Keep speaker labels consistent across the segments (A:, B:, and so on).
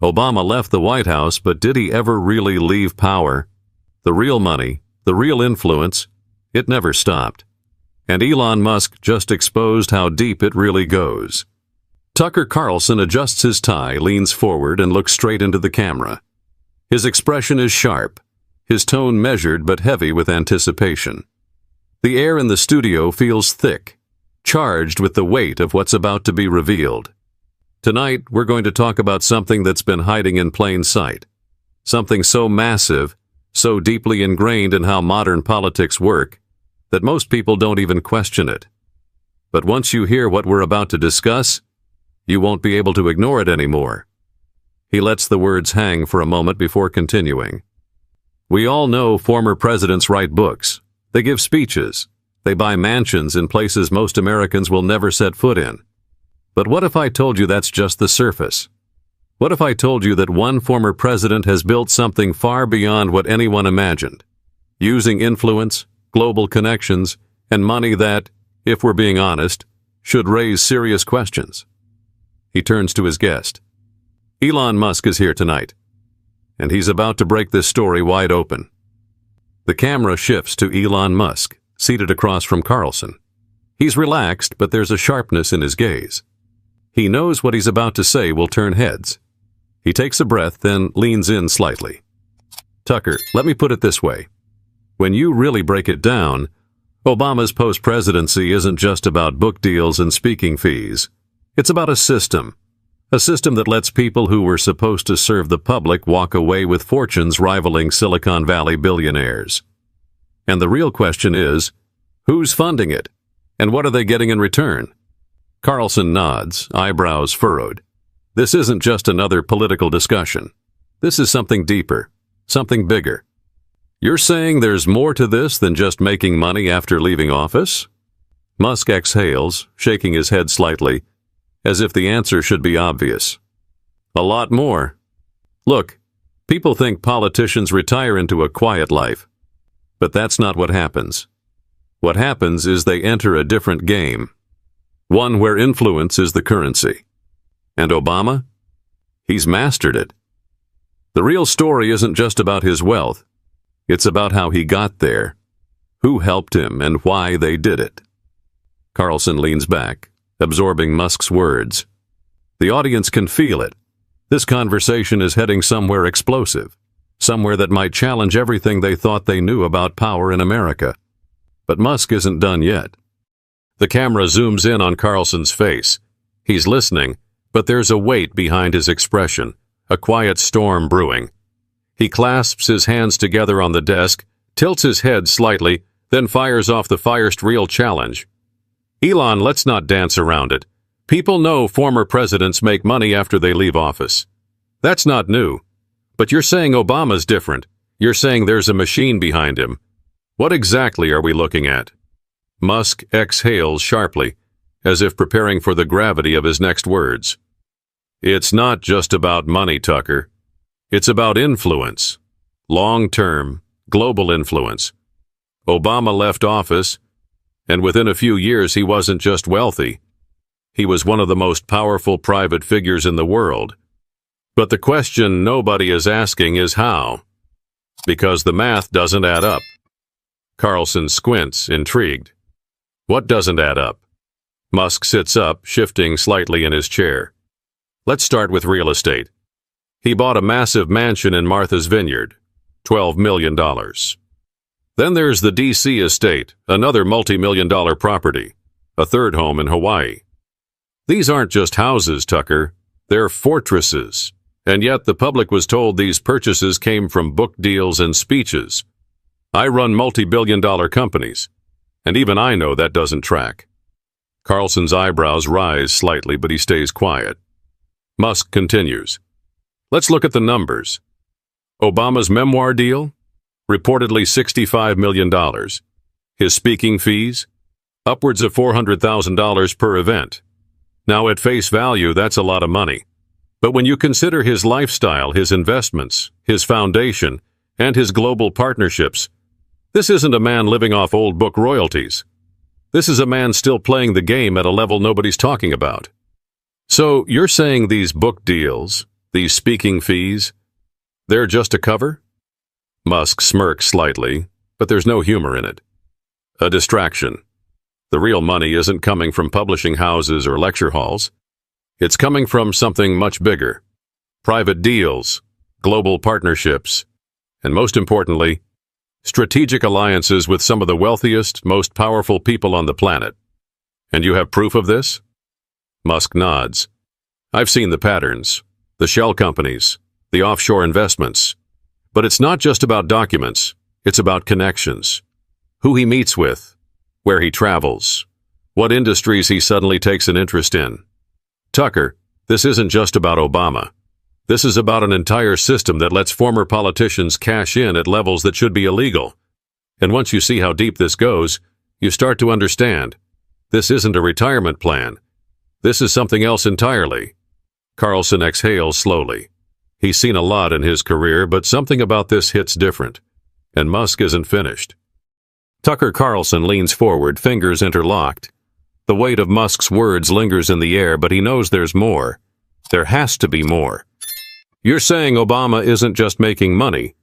A: Obama left the White House, but did he ever really leave power? The real money, the real influence, it never stopped. And Elon Musk just exposed how deep it really goes. Tucker Carlson adjusts his tie, leans forward, and looks straight into the camera. His expression is sharp, his tone measured but heavy with anticipation. The air in the studio feels thick, charged with the weight of what's about to be revealed. Tonight, we're going to talk about something that's been hiding in plain sight. Something so massive, so deeply ingrained in how modern politics work, that most people don't even question it. But once you hear what we're about to discuss, you won't be able to ignore it anymore. He lets the words hang for a moment before continuing. We all know former presidents write books. They give speeches. They buy mansions in places most Americans will never set foot in. But what if I told you that's just the surface? What if I told you that one former president has built something far beyond what anyone imagined, using influence, global connections, and money that, if we're being honest, should raise serious questions? He turns to his guest. Elon Musk is here tonight, and he's about to break this story wide open. The camera shifts to Elon Musk, seated across from Carlson. He's relaxed, but there's a sharpness in his gaze. He knows what he's about to say will turn heads. He takes a breath, then leans in slightly. Tucker, let me put it this way. When you really break it down, Obama's post-presidency isn't just about book deals and speaking fees. It's about a system that lets people who were supposed to serve the public walk away with fortunes rivaling Silicon Valley billionaires. And the real question is, who's funding it? And what are they getting in return? Carlson nods, eyebrows furrowed. This isn't just another political discussion. This is something deeper, something bigger. You're saying there's more to this than just making money after leaving office? Musk exhales, shaking his head slightly, as if the answer should be obvious. A lot more. Look, people think politicians retire into a quiet life. But that's not what happens. What happens is they enter a different game. One where influence is the currency. And Obama? He's mastered it. The real story isn't just about his wealth. It's about how he got there, who helped him, and why they did it. Carlson leans back, absorbing Musk's words. The audience can feel it. This conversation is heading somewhere explosive, somewhere that might challenge everything they thought they knew about power in America. But Musk isn't done yet. The camera zooms in on Carlson's face. He's listening, but there's a weight behind his expression, a quiet storm brewing. He clasps his hands together on the desk, tilts his head slightly, then fires off the first real challenge. Elon, let's not dance around it. People know former presidents make money after they leave office. That's not new. But you're saying Obama's different. You're saying there's a machine behind him. What exactly are we looking at? Musk exhales sharply, as if preparing for the gravity of his next words. It's not just about money, Tucker. It's about influence. Long-term, global influence. Obama left office, and within a few years he wasn't just wealthy. He was one of the most powerful private figures in the world. But the question nobody is asking is how. Because the math doesn't add up. Carlson squints, intrigued. What doesn't add up? Musk sits up, shifting slightly in his chair. Let's start with real estate. He bought a massive mansion in Martha's Vineyard, $12 million. Then there's the D.C. estate, another multi-million-dollar property, a third home in Hawaii. These aren't just houses, Tucker. They're fortresses. And yet the public was told these purchases came from book deals and speeches. I run multi-billion-dollar companies, and even I know that doesn't track. Carlson's eyebrows rise slightly, but he stays quiet. Musk continues. Let's look at the numbers. Obama's memoir deal? Reportedly $65 million. His speaking fees? Upwards of $400,000 per event. Now, at face value, that's a lot of money. But when you consider his lifestyle, his investments, his foundation, and his global partnerships, this isn't a man living off old book royalties. This is a man still playing the game at a level nobody's talking about. So you're saying these book deals, These speaking fees, they're just a cover? Musk smirks slightly, but there's no humor in it. A distraction. The real money isn't coming from publishing houses or lecture halls. It's coming from something much bigger. Private deals, global partnerships, and most importantly, strategic alliances with some of the wealthiest, most powerful people on the planet. And you have proof of this? Musk nods. I've seen the patterns, the shell companies, the offshore investments. But it's not just about documents, it's about connections. Who he meets with, where he travels, what industries he suddenly takes an interest in. Tucker, this isn't just about Obama. This is about an entire system that lets former politicians cash in at levels that should be illegal. And once you see how deep this goes, you start to understand. This isn't a retirement plan. This is something else entirely. Carlson exhales slowly. He's seen a lot in his career, but something about this hits different. And Musk isn't finished. Tucker Carlson leans forward, fingers interlocked. The weight of Musk's words lingers in the air, but he knows there's more. There has to be more. You're saying Obama isn't just making money.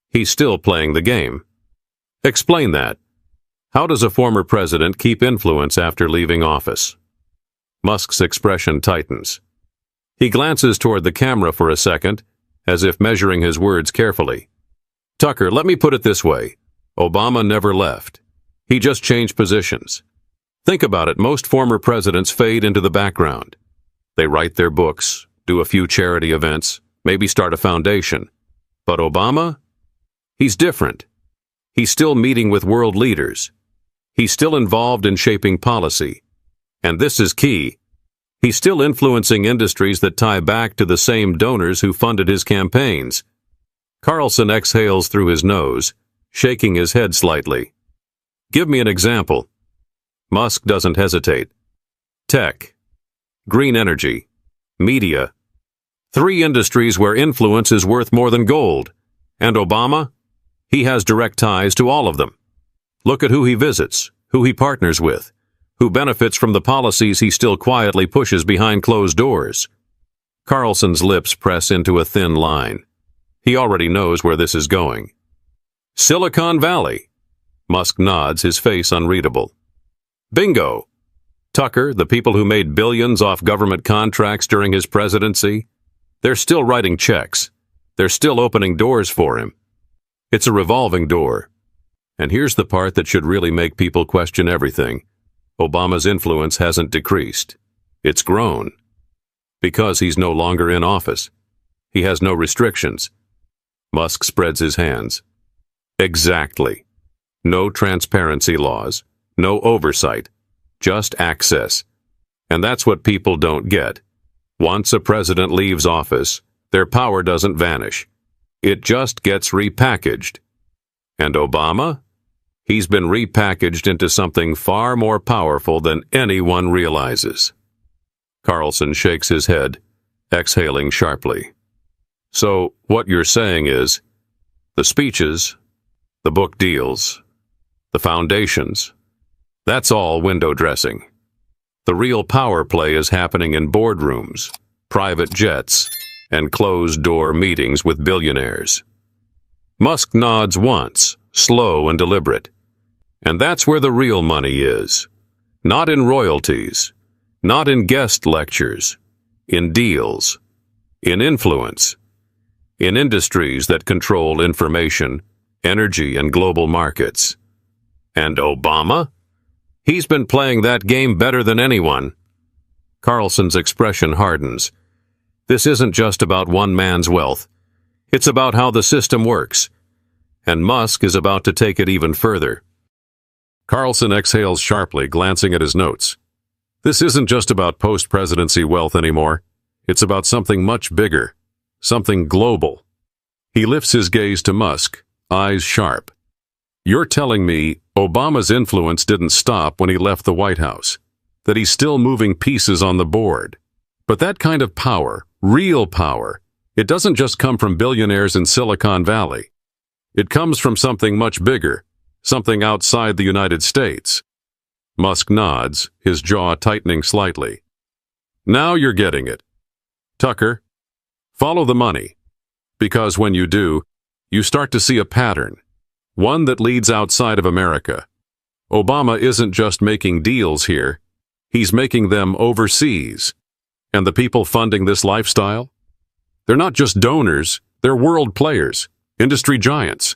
A: He's still playing the game. Explain that. How does a former president keep influence after leaving office? Musk's expression tightens. He glances toward the camera for a second, as if measuring his words carefully. Tucker, let me put it this way. Obama never left. He just changed positions. Think about it. Most former presidents fade into the background. They write their books, do a few charity events, maybe start a foundation. But Obama? He's different. He's still meeting with world leaders. He's still involved in shaping policy. And this is key. He's still influencing industries that tie back to the same donors who funded his campaigns. Carlson exhales through his nose, shaking his head slightly. Give me an example. Musk doesn't hesitate. Tech, green energy, media. 3 industries where influence is worth more than gold. And Obama? He has direct ties to all of them. Look at who he visits, who he partners with, who benefits from the policies he still quietly pushes behind closed doors. Carlson's lips press into a thin line. He already knows where this is going. Silicon Valley. Musk nods, his face unreadable. Bingo. Tucker, the people who made billions off government contracts during his presidency, they're still writing checks. They're still opening doors for him. It's a revolving door. And here's the part that should really make people question everything. Obama's influence hasn't decreased. It's grown. Because he's no longer in office. He has no restrictions. Musk spreads his hands. Exactly. No transparency laws. No oversight. Just access. And that's what people don't get. Once a president leaves office, their power doesn't vanish. It just gets repackaged. And Obama? He's been repackaged into something far more powerful than anyone realizes. Carlson shakes his head, exhaling sharply. So, what you're saying is, the speeches, the book deals, the foundations, that's all window dressing. The real power play is happening in boardrooms, private jets, and closed-door meetings with billionaires. Musk nods once, slow and deliberate. And that's where the real money is. Not in royalties, not in guest lectures, in deals, in influence, in industries that control information, energy, and global markets. And Obama? He's been playing that game better than anyone. Carlson's expression hardens. This isn't just about one man's wealth. It's about how the system works. And Musk is about to take it even further. Carlson exhales sharply, glancing at his notes. This isn't just about post-presidency wealth anymore. It's about something much bigger, something global. He lifts his gaze to Musk, eyes sharp. You're telling me Obama's influence didn't stop when he left the White House, that he's still moving pieces on the board. But that kind of power, real power, it doesn't just come from billionaires in Silicon Valley. It comes from something much bigger, something outside the United States. Musk nods, his jaw tightening slightly. Now you're getting it. Tucker, Follow the money. Because when you do, you start to see a pattern, one that leads outside of America. Obama isn't just making deals here, he's making them overseas. And the people funding this lifestyle? They're not just donors, they're world players, industry giants,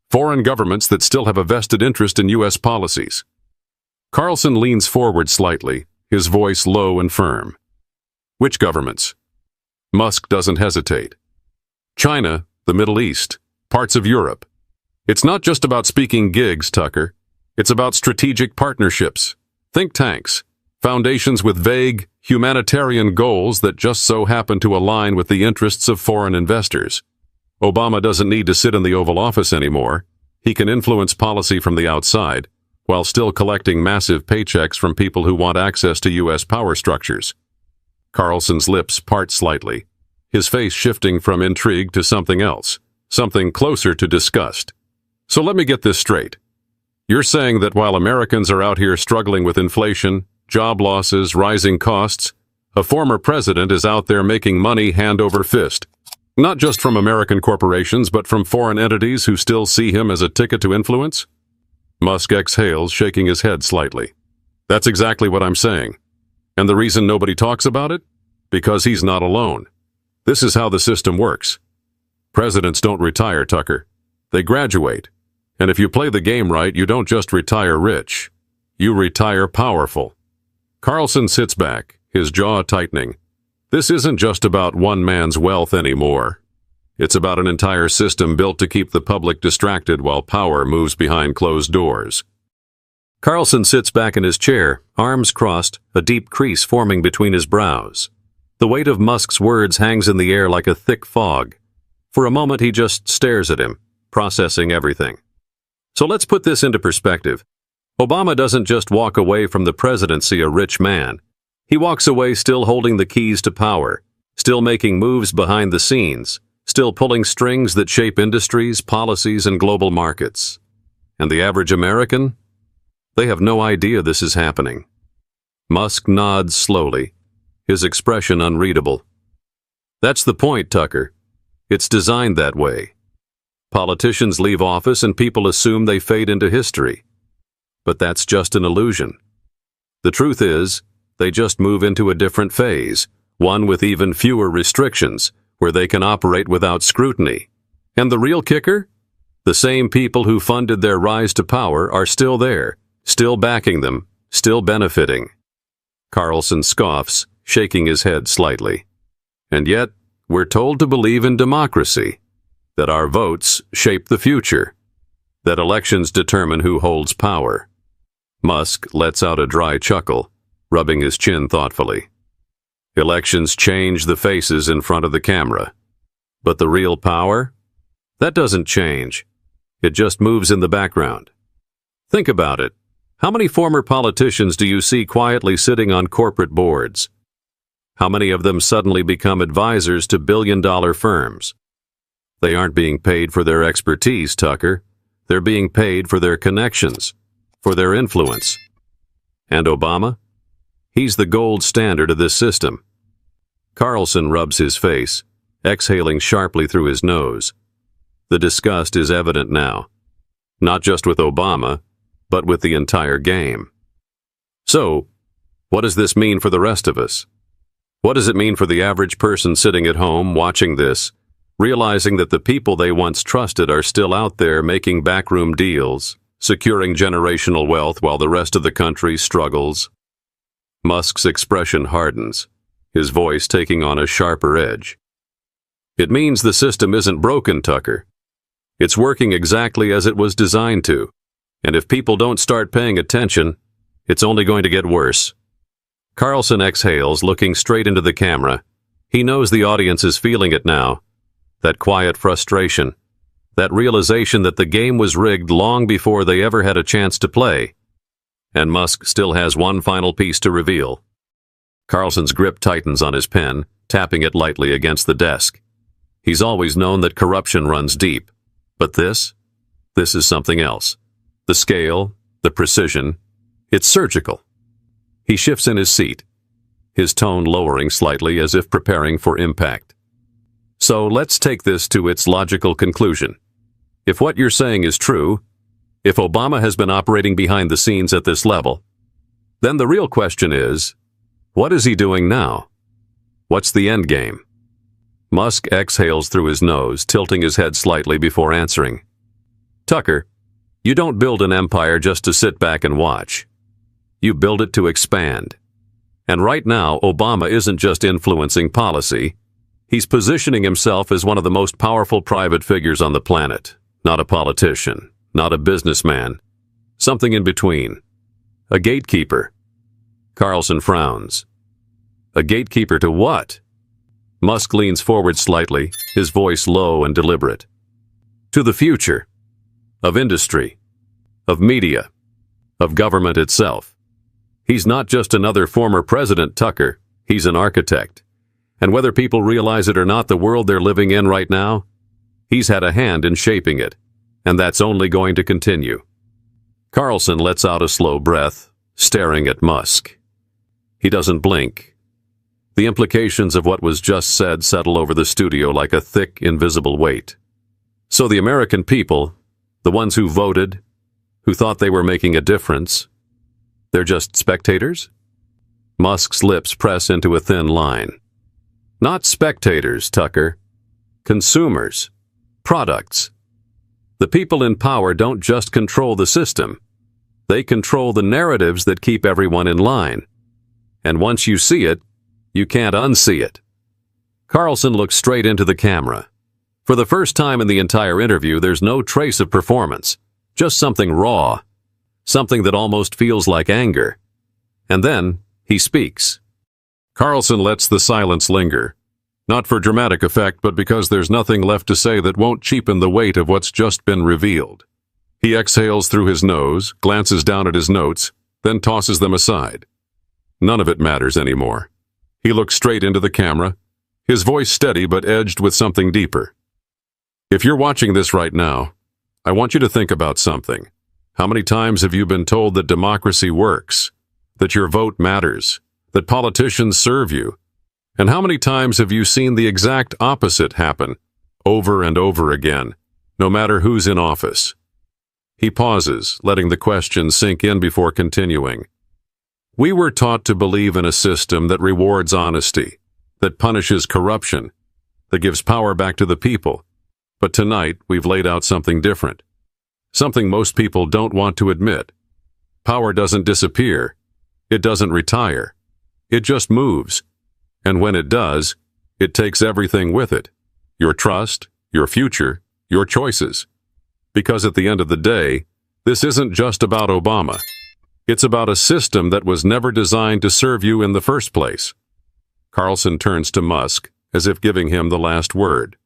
A: foreign governments that still have a vested interest in U.S. policies. Carlson leans forward slightly, his voice low and firm. Which governments? Musk doesn't hesitate. China, the Middle East, parts of Europe. It's not just about speaking gigs, Tucker. It's about strategic partnerships, think tanks, foundations with vague, humanitarian goals that just so happen to align with the interests of foreign investors. Obama doesn't need to sit in the Oval Office anymore. He can influence policy from the outside, while still collecting massive paychecks from people who want access to U.S. power structures. Carlson's lips part slightly, his face shifting from intrigue to something else, something closer to disgust. So let me get this straight. You're saying that while Americans are out here struggling with inflation, job losses, rising costs, a former president is out there making money hand over fist. Not just from American corporations, but from foreign entities who still see him as a ticket to influence? Musk exhales, shaking his head slightly. That's exactly what I'm saying. And the reason nobody talks about it? Because he's not alone. This is how the system works. Presidents don't retire, Tucker. They graduate. And if you play the game right, you don't just retire rich. You retire powerful. Carlson sits back, his jaw tightening. This isn't just about one man's wealth anymore. It's about an entire system built to keep the public distracted while power moves behind closed doors. Carlson sits back in his chair, arms crossed, a deep crease forming between his brows. The weight of Musk's words hangs in the air like a thick fog. For a moment he just stares at him, processing everything. So let's put this into perspective. Obama doesn't just walk away from the presidency a rich man. He walks away still holding the keys to power, still making moves behind the scenes, still pulling strings that shape industries, policies, and global markets. And the average American? They have no idea this is happening. Musk nods slowly, his expression unreadable. That's the point, Tucker. It's designed that way. Politicians leave office and people assume they fade into history. But that's just an illusion. The truth is, they just move into a different phase, one with even fewer restrictions, where they can operate without scrutiny. And the real kicker? The same people who funded their rise to power are still there, still backing them, still benefiting. Carlson scoffs, shaking his head slightly. And yet, we're told to believe in democracy, that our votes shape the future, that elections determine who holds power. Musk lets out a dry chuckle, rubbing his chin thoughtfully. Elections change the faces in front of the camera. But the real power? That doesn't change. It just moves in the background. Think about it. How many former politicians do you see quietly sitting on corporate boards? How many of them suddenly become advisors to billion-dollar firms? They aren't being paid for their expertise, Tucker. They're being paid for their connections, for their influence. And Obama? He's the gold standard of this system. Carlson rubs his face, exhaling sharply through his nose. The disgust is evident now, not just with Obama, but with the entire game. So, what does this mean for the rest of us? What does it mean for the average person sitting at home watching this, realizing that the people they once trusted are still out there making backroom deals, securing generational wealth while the rest of the country struggles? Musk's expression hardens, his voice taking on a sharper edge. It means the system isn't broken, Tucker. It's working exactly as it was designed to. And if people don't start paying attention, it's only going to get worse. Carlson exhales, looking straight into the camera. He knows the audience is feeling it now. That quiet frustration. That realization that the game was rigged long before they ever had a chance to play. And Musk still has one final piece to reveal. Carlson's grip tightens on his pen, tapping it lightly against the desk. He's always known that corruption runs deep. But this is something else. The scale, the precision, it's surgical. He shifts in his seat, his tone lowering slightly as if preparing for impact. So let's take this to its logical conclusion. If what you're saying is true, if Obama has been operating behind the scenes at this level, then the real question is, what is he doing now? What's the end game? Musk exhales through his nose, tilting his head slightly before answering. Tucker, you don't build an empire just to sit back and watch. You build it to expand. And right now, Obama isn't just influencing policy. He's positioning himself as one of the most powerful private figures on the planet. Not a politician, not a businessman. Something in between. A gatekeeper. Carlson frowns. A gatekeeper to what? Musk leans forward slightly, his voice low and deliberate. To the future. Of industry. Of media. Of government itself. He's not just another former president, Tucker. He's an architect. And whether people realize it or not, the world they're living in right now, he's had a hand in shaping it. And that's only going to continue. Carlson lets out a slow breath, staring at Musk. He doesn't blink. The implications of what was just said settle over the studio like a thick, invisible weight. So the American people, the ones who voted, who thought they were making a difference, they're just spectators? Musk's lips press into a thin line. Not spectators, Tucker. Consumers. Products. The people in power don't just control the system. They control the narratives that keep everyone in line. And once you see it, you can't unsee it. Carlson looks straight into the camera. For the first time in the entire interview, there's no trace of performance, just something raw, something that almost feels like anger. And then he speaks. Carlson lets the silence linger, not for dramatic effect, but because there's nothing left to say that won't cheapen the weight of what's just been revealed. He exhales through his nose, glances down at his notes, then tosses them aside. None of it matters anymore. He looks straight into the camera, his voice steady but edged with something deeper. If you're watching this right now, I want you to think about something. How many times have you been told that democracy works, that your vote matters, that politicians serve you? And how many times have you seen the exact opposite happen, over and over again, no matter who's in office? He pauses, letting the question sink in before continuing. We were taught to believe in a system that rewards honesty, that punishes corruption, that gives power back to the people. But tonight, we've laid out something different. Something most people don't want to admit. Power doesn't disappear. It doesn't retire. It just moves. And when it does, it takes everything with it. Your trust, your future, your choices. Because at the end of the day, this isn't just about Obama. It's about a system that was never designed to serve you in the first place. Carlson turns to Musk, as if giving him the last word.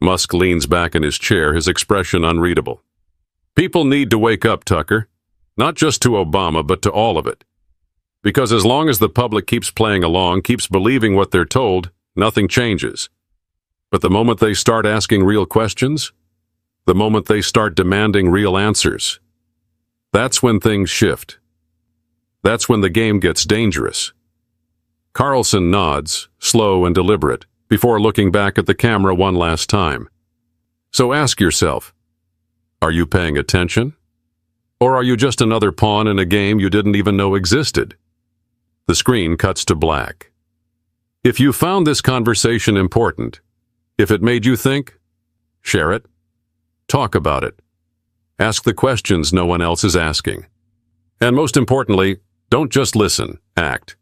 A: Musk leans back in his chair, his expression unreadable. People need to wake up, Tucker. Not just to Obama, but to all of it. Because as long as the public keeps playing along, keeps believing what they're told, nothing changes. But the moment they start asking real questions, the moment they start demanding real answers, that's when things shift. That's when the game gets dangerous. Carlson nods, slow and deliberate, before looking back at the camera one last time. So ask yourself, are you paying attention? Or are you just another pawn in a game you didn't even know existed? The screen cuts to black. If you found this conversation important, if it made you think, share it. Talk about it. Ask the questions no one else is asking. And most importantly, don't just listen, act.